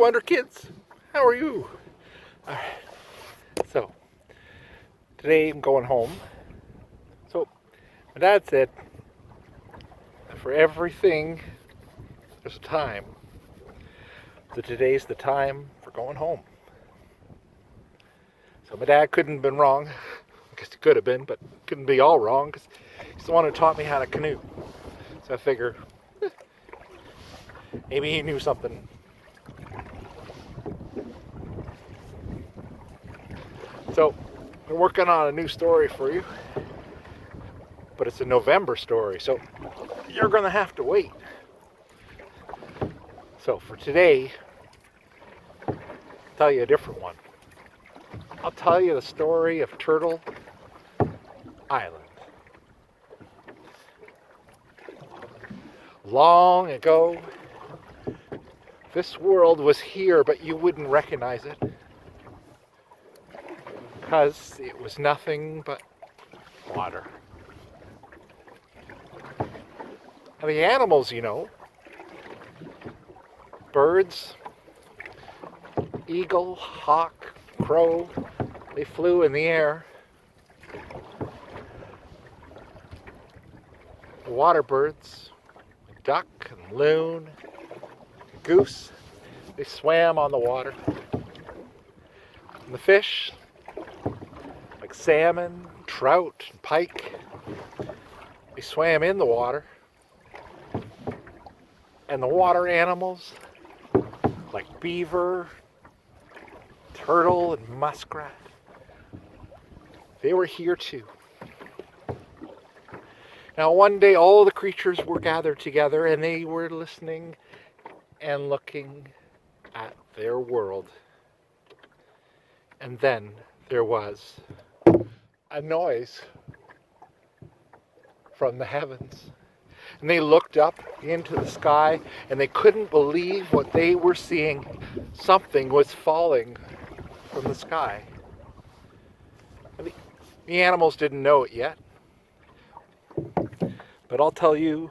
Wonder Kids. How are you? Alright, so today I'm going home. So my dad said that for everything there's a time. So today's the time for going home. So my dad couldn't have been wrong. I guess he could have been, but couldn't be all wrong because he's the one who taught me how to canoe. So I figure maybe he knew something. So we're working on a new story for you, but it's a November story, so you're gonna have to wait. So for today, I'll tell you a different one. I'll tell you the story of Turtle Island. Long ago, this world was here, but you wouldn't recognize it because it was nothing but water. Now the animals, birds, eagle, hawk, crow, they flew in the air. The water birds, duck and loon, goose, they swam on the water. And the fish, like salmon, trout, and pike, they swam in the water. And the water animals, like beaver, turtle, and muskrat, they were here too. Now one day all the creatures were gathered together and they were listening and looking at their world. And then there was a noise from the heavens. And they looked up into the sky and they couldn't believe what they were seeing. Something was falling from the sky. And the animals didn't know it yet. But I'll tell you,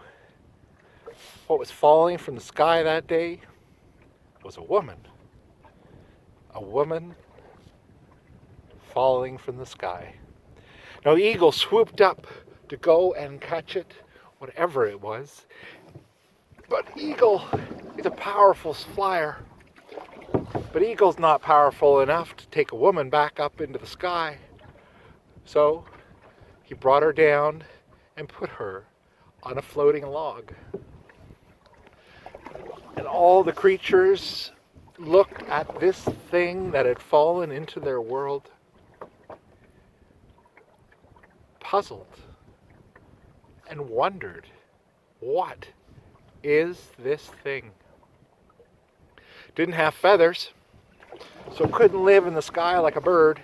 what was falling from the sky that day was a woman. A woman falling from the sky. Now the eagle swooped up to go and catch it, whatever it was. But eagle is a powerful flyer. But eagle's not powerful enough to take a woman back up into the sky. So he brought her down and put her on a floating log. And all the creatures looked at this thing that had fallen into their world, puzzled, and wondered, what is this thing? Didn't have feathers, so couldn't live in the sky like a bird.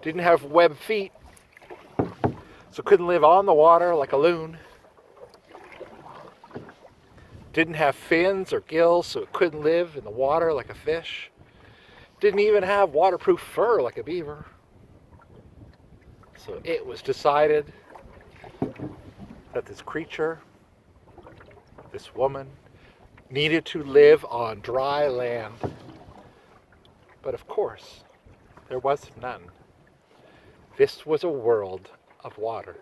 Didn't have webbed feet, so couldn't live on the water like a loon. Didn't have fins or gills, so it couldn't live in the water like a fish. Didn't even have waterproof fur like a beaver. So it was decided that this creature, this woman, needed to live on dry land. But of course, there was none. This was a world of water.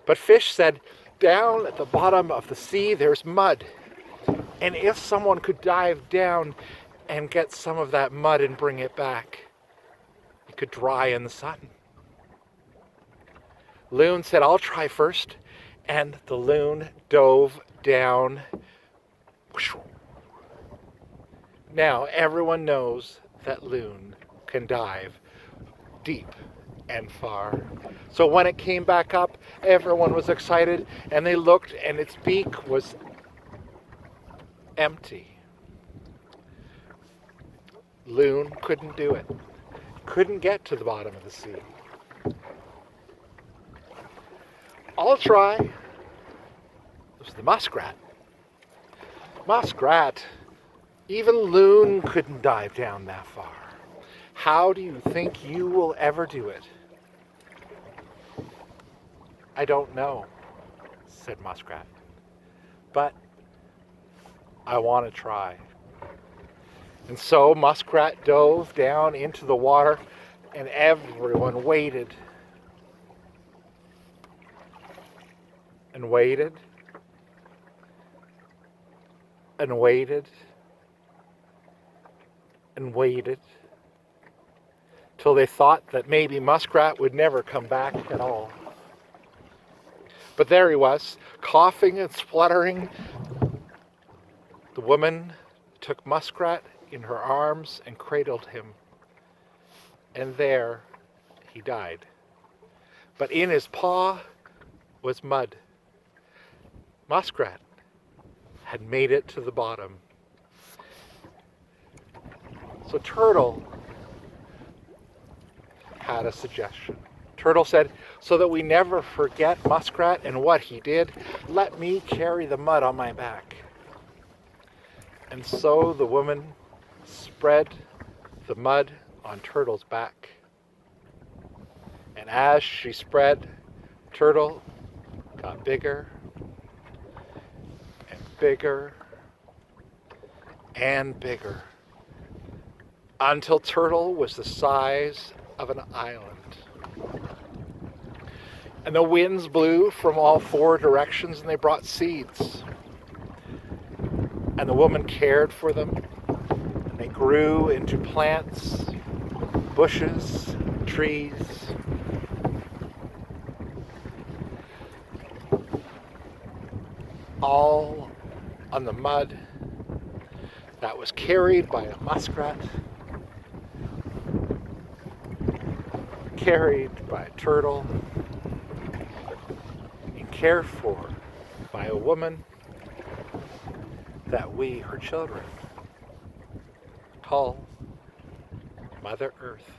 But fish said, down at the bottom of the sea there's mud. And if someone could dive down and get some of that mud and bring it back, it could dry in the sun. Loon said, I'll try first. And the loon dove down. Now everyone knows that loon can dive deep and far. So when it came back up, everyone was excited and they looked and its beak was empty. Loon couldn't do it. Couldn't get to the bottom of the sea. I'll try. It was the muskrat. Muskrat, even loon couldn't dive down that far. How do you think you will ever do it? I don't know, said Muskrat. But I want to try. And so Muskrat dove down into the water, and everyone waited and waited and waited and waited till they thought that maybe Muskrat would never come back at all. But there he was, coughing and spluttering. The woman took Muskrat in her arms and cradled him. And there he died. But in his paw was mud. Muskrat had made it to the bottom. So Turtle had a suggestion. Turtle said, so that we never forget Muskrat and what he did, let me carry the mud on my back. And so the woman spread the mud on Turtle's back. And as she spread, Turtle got bigger and bigger and bigger until Turtle was the size of an island. And the winds blew from all four directions, and they brought seeds. And the woman cared for them, and they grew into plants, bushes, trees. All on the mud that was carried by a muskrat, carried by a turtle, and cared for by a woman that we, her children, call Mother Earth.